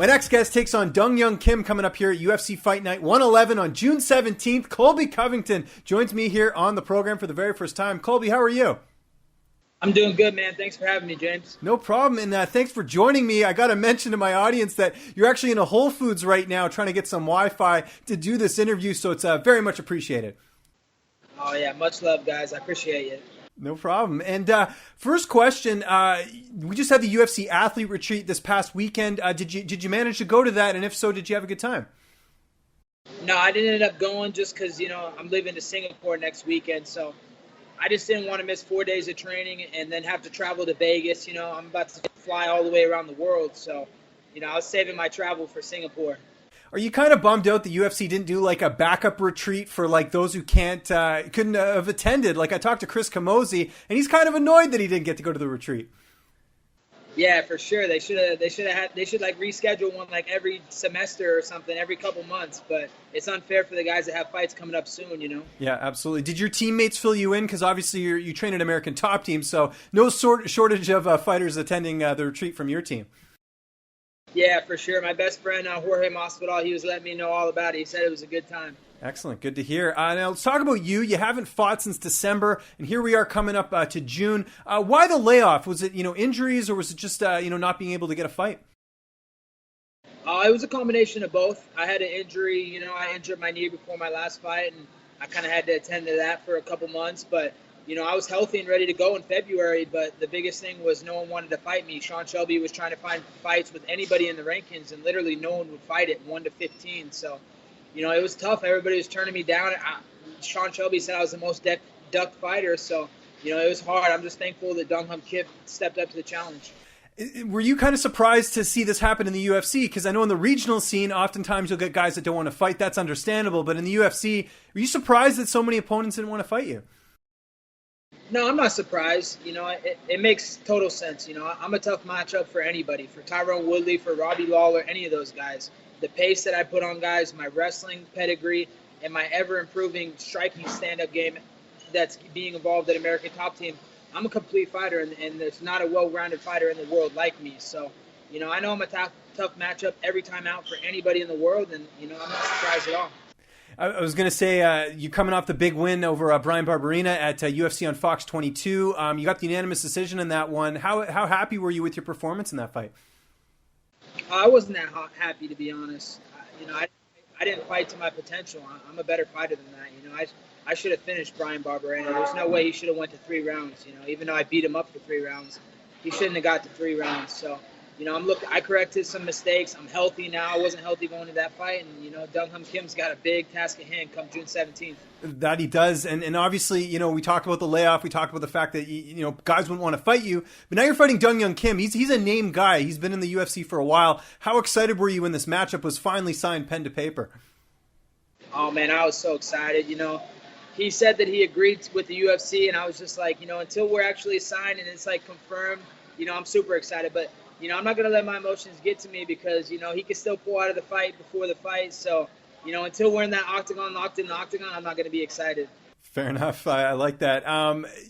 My next guest takes on Dong Hyun Kim coming up here at UFC Fight Night 111 on June 17th. Colby Covington joins me here on the program for the very first time. Colby, how are you? I'm doing good, man. Thanks for having me, James. No problem, and thanks for joining me. I got to mention to my audience that you're actually in a Whole Foods right now trying to get some Wi-Fi to do this interview, so it's very much appreciated. Oh, yeah. Much love, guys. I appreciate it. No problem. And first question, we just had the UFC Athlete Retreat this past weekend. Did you manage to go to that? And if so, did you have a good time? No, I didn't end up going just because, I'm leaving to Singapore next weekend. So I just didn't want to miss 4 days of training and then have to travel to Vegas. I'm about to fly all the way around the world. So, I was saving my travel for Singapore. Are you kind of bummed out the UFC didn't do like a backup retreat for like those who couldn't have attended? Like I talked to Chris Camozzi and he's kind of annoyed that he didn't get to go to the retreat. Yeah, for sure. They should like reschedule one like every semester or something, every couple months. But it's unfair for the guys that have fights coming up soon, Yeah, absolutely. Did your teammates fill you in? Because obviously you train an American Top Team, so no shortage of fighters attending the retreat from your team. Yeah, for sure. My best friend, Jorge Masvidal, he was letting me know all about it. He said it was a good time. Excellent. Good to hear. Now let's talk about you. You haven't fought since December, and here we are coming up to June. Why the layoff? Was it, injuries, or was it just, not being able to get a fight? It was a combination of both. I had an injury. I injured my knee before my last fight, and I kind of had to attend to that for a couple months. But, I was healthy and ready to go in February, but the biggest thing was no one wanted to fight me. Sean Shelby was trying to find fights with anybody in the rankings, and literally no one would fight at 1 to 15. So, it was tough. Everybody was turning me down. Sean Shelby said I was the most ducked fighter, so, it was hard. I'm just thankful that Dong Hyun Kim stepped up to the challenge. Were you kind of surprised to see this happen in the UFC? Because I know in the regional scene, oftentimes you'll get guys that don't want to fight. That's understandable. But in the UFC, were you surprised that so many opponents didn't want to fight you? No, I'm not surprised. It makes total sense. I'm a tough matchup for anybody, for Tyron Woodley, for Robbie Lawler, any of those guys. The pace that I put on guys, my wrestling pedigree, and my ever-improving striking stand-up game that's being involved at American Top Team, I'm a complete fighter, and there's not a well-rounded fighter in the world like me. So, I know I'm a tough matchup every time out for anybody in the world, and, I'm not surprised at all. I was going to say, you're coming off the big win over Brian Barberena at UFC on Fox 22. You got the unanimous decision in that one. How happy were you with your performance in that fight? I wasn't that happy, to be honest. I didn't fight to my potential. I'm a better fighter than that. I should have finished Brian Barberena. There's no way he should have went to 3 rounds. Even though I beat him up for 3 rounds, he shouldn't have got to 3 rounds. So, I corrected some mistakes. I'm healthy now. I wasn't healthy going to that fight. And, Dong Hyun Kim's got a big task at hand come June 17th. That he does. And obviously, we talked about the layoff. We talked about the fact that, guys wouldn't want to fight you. But now you're fighting Dong Hyun Kim. He's a named guy. He's been in the UFC for a while. How excited were you when this matchup was finally signed pen to paper? Oh, man, I was so excited. He said that he agreed with the UFC. And I was just like, until we're actually signed and it's like confirmed, I'm super excited. But I'm not going to let my emotions get to me because, he can still pull out of the fight before the fight. So, until we're in that octagon, locked in the octagon, I'm not going to be excited. Fair enough. I like that.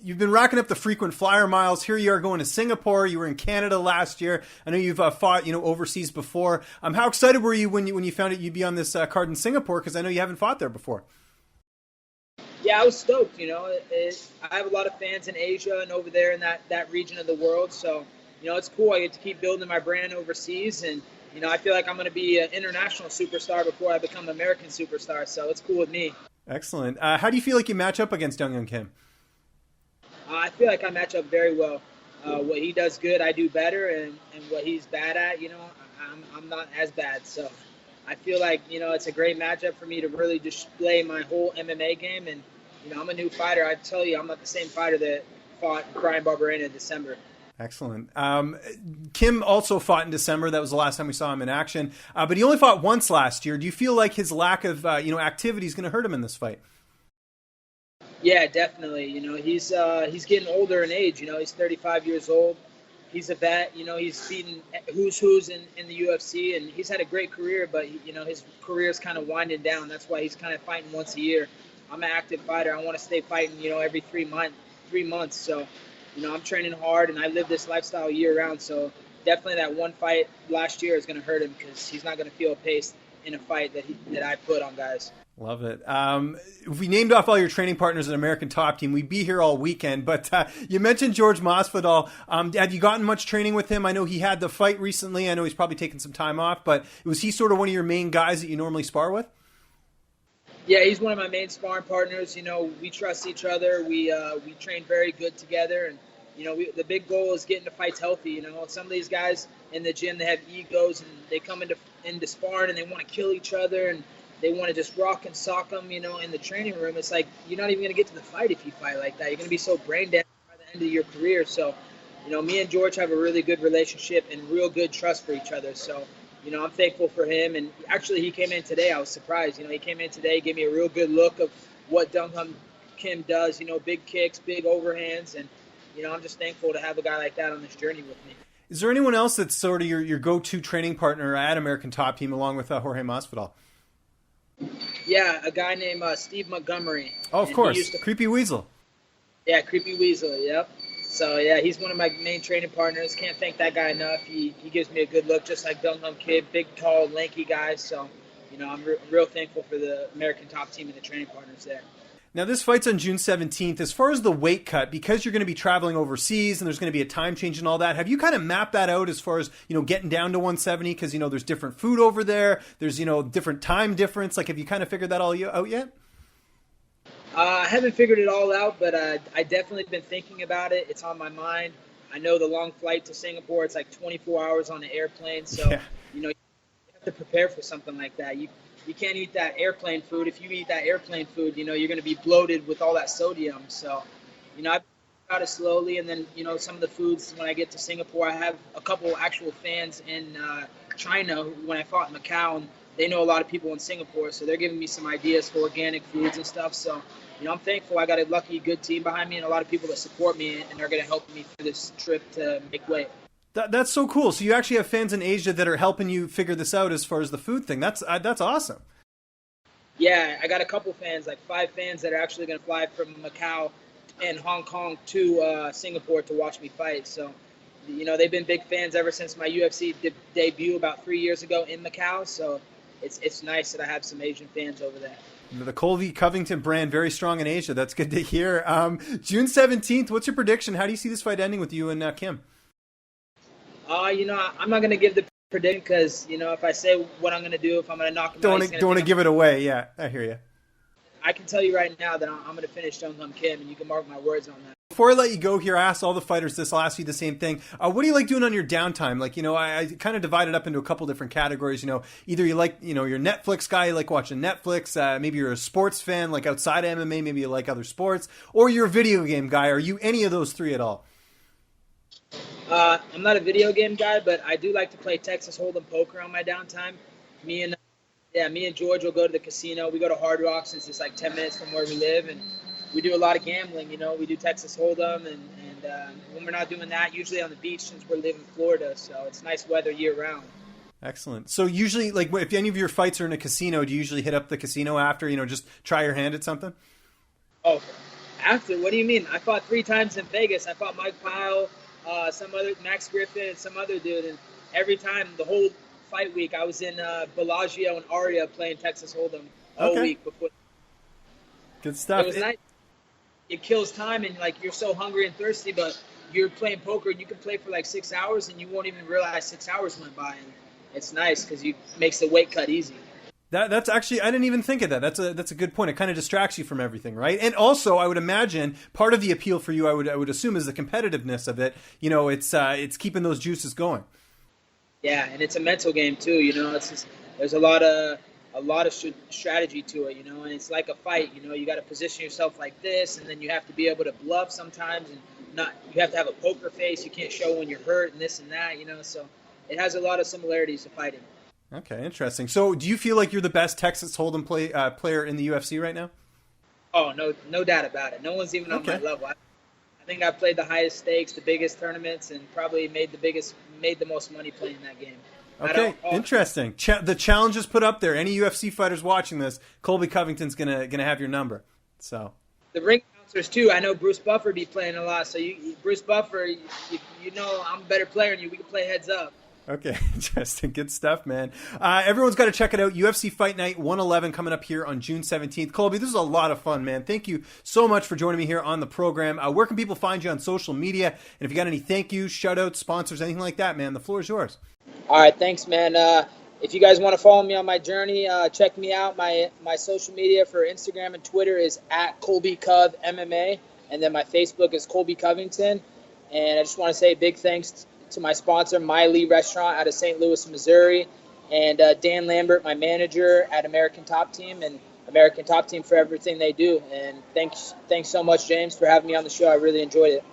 You've been racking up the frequent flyer miles. Here you are going to Singapore. You were in Canada last year. I know you've fought, overseas before. How excited were you when you found out you'd be on this card in Singapore? Because I know you haven't fought there before. Yeah, I was stoked. I have a lot of fans in Asia and over there in that region of the world. So, it's cool. I get to keep building my brand overseas. And, I feel like I'm going to be an international superstar before I become an American superstar. So it's cool with me. Excellent. How do you feel like you match up against Dong Hyun Kim? I feel like I match up very well. What he does good, I do better. And what he's bad at, I'm not as bad. So I feel like, it's a great matchup for me to really display my whole MMA game. And, I'm a new fighter. I tell you, I'm not the same fighter that fought Brian Barberena in December. Excellent. Kim also fought in December. That was the last time we saw him in action. But he only fought once last year. Do you feel like his lack of activity is going to hurt him in this fight? Yeah, definitely. He's getting older in age. He's 35 years old. He's a vet. He's beaten who's in the UFC, and he's had a great career. But his career is kind of winding down. That's why he's kind of fighting once a year. I'm an active fighter. I want to stay fighting. Every 3 months. So. I'm training hard, and I live this lifestyle year-round. So, definitely that one fight last year is going to hurt him because he's not going to feel a pace in a fight that I put on guys. Love it. If we named off all your training partners at American Top Team, we'd be here all weekend. But you mentioned Jorge Masvidal. Have you gotten much training with him? I know he had the fight recently. I know he's probably taken some time off. But was he sort of one of your main guys that you normally spar with? Yeah, he's one of my main sparring partners. You know, we trust each other. We train very good together. And, you know, the big goal is getting the fights healthy. You know, some of these guys in the gym, they have egos and they come into sparring and they want to kill each other and they want to just rock and sock them, you know, in the training room. It's like you're not even going to get to the fight if you fight like that. You're going to be so brain damaged by the end of your career. So, you know, me and George have a really good relationship and real good trust for each other. So, you know, I'm thankful for him. And actually, he came in today. I was surprised. You know, he came in today, gave me a real good look of what Dong Hyun Kim does, you know, big kicks, big overhands. And, you know, I'm just thankful to have a guy like that on this journey with me. Is there anyone else that's sort of your go-to training partner at American Top Team along with Jorge Masvidal? Yeah, a guy named Steve Montgomery. Oh, of course. Creepy Weasel. Yeah, Creepy Weasel, yep. So, yeah, he's one of my main training partners. Can't thank that guy enough. He gives me a good look, just like Dong Hyun Kim, big, tall, lanky guy. So, you know, I'm real thankful for the American Top Team and the training partners there. Now, this fight's on June 17th. As far as the weight cut, because you're going to be traveling overseas and there's going to be a time change and all that, have you kind of mapped that out as far as, you know, getting down to 170? Because, you know, there's different food over there. There's, you know, different time difference. Like, have you kind of figured that all out yet? I haven't figured it all out, but I definitely been thinking about it. It's on my mind. I know the long flight to Singapore, it's like 24 hours on the airplane. So, yeah. You know, you have to prepare for something like that. You can't eat that airplane food. If you eat that airplane food, you know, you're going to be bloated with all that sodium. So, you know, I've got it slowly. And then, you know, some of the foods, when I get to Singapore, I have a couple actual fans in China when I fought in Macau. And they know a lot of people in Singapore. So they're giving me some ideas for organic foods and stuff. So, you know, I'm thankful. I got a lucky, good team behind me and a lot of people that support me and are going to help me through this trip to make weight. That's so cool. So you actually have fans in Asia that are helping you figure this out as far as the food thing. That's awesome. Yeah, I got a couple fans, like 5 fans that are actually going to fly from Macau and Hong Kong to Singapore to watch me fight. So, you know, they've been big fans ever since my UFC debut about 3 years ago in Macau. So it's nice that I have some Asian fans over there. The Colby Covington brand, very strong in Asia. That's good to hear. June 17th, what's your prediction? How do you see this fight ending with you and Kim? You know, I'm not going to give the prediction because, you know, if I say what I'm going to do, if I'm going to knock him out, don't want to give it away. Yeah, I hear you. I can tell you right now that I'm going to finish Dong Hyun Kim, and you can mark my words on that. Before I let you go here, I asked all the fighters this. I'll ask you the same thing. What do you like doing on your downtime? Like, you know, I kind of divided up into a couple different categories. You know, either you like, you know, you're a Netflix guy, you like watching Netflix. Maybe you're a sports fan, like outside of MMA. Maybe you like other sports. Or you're a video game guy. Are you any of those three at all? I'm not a video game guy, but I do like to play Texas Holdem Poker on my downtime. Me and George will go to the casino. We go to Hard Rock since it's like 10 minutes from where we live, and we do a lot of gambling. You know, we do Texas Holdem, and when we're not doing that, usually on the beach since we live in Florida, so it's nice weather year round. Excellent. So usually, like, if any of your fights are in a casino, do you usually hit up the casino after, you know, just try your hand at something? Oh, after? What do you mean? I fought 3 times in Vegas. I fought Mike Pyle, some other Max Griffin, and some other dude, and every time, the whole fight week, I was in Bellagio and Aria playing Texas Holdem all week before. Good stuff. It was nice. It kills time, and like you're so hungry and thirsty, but you're playing poker and you can play for like 6 hours and you won't even realize 6 hours went by. And it's nice because it makes the weight cut easy. That's actually, I didn't even think of that. That's a good point. It kind of distracts you from everything, right? And also, I would imagine part of the appeal for you, I would assume, is the competitiveness of it. You know, it's keeping those juices going. Yeah, and it's a mental game too. You know, it's just, there's a lot of strategy to it. You know, and it's like a fight. You know, you got to position yourself like this, and then you have to be able to bluff sometimes, and you have to have a poker face. You can't show when you're hurt and this and that. You know, so it has a lot of similarities to fighting. Okay, interesting. So do you feel like you're the best Texas Hold'em player in the UFC right now? Oh, no doubt about it. No one's even on my level. I think I played the highest stakes, the biggest tournaments, and probably made the most money playing that game. Okay, interesting. The challenge is put up there. Any UFC fighters watching this, Colby Covington's gonna have your number. So the ring There's two. I know Bruce Buffer be playing a lot, so Bruce Buffer, you know I'm a better player than you. We can play heads up. Okay, Justin, good stuff, man. Everyone's got to check it out. UFC Fight Night 111 coming up here on June 17th. Colby, this is a lot of fun, man. Thank you so much for joining me here on the program. Where can people find you on social media? And if you got any thank yous, shout outs, sponsors, anything like that, man, the floor is yours. All right, thanks, man. If you guys want to follow me on my journey, check me out. My social media for Instagram and Twitter is at Colby Cov MMA, and then my Facebook is Colby Covington. And I just want to say big thanks to my sponsor, My Lee Restaurant out of St. Louis, Missouri, and Dan Lambert, my manager at American Top Team, and American Top Team for everything they do. And thanks so much, James, for having me on the show. I really enjoyed it.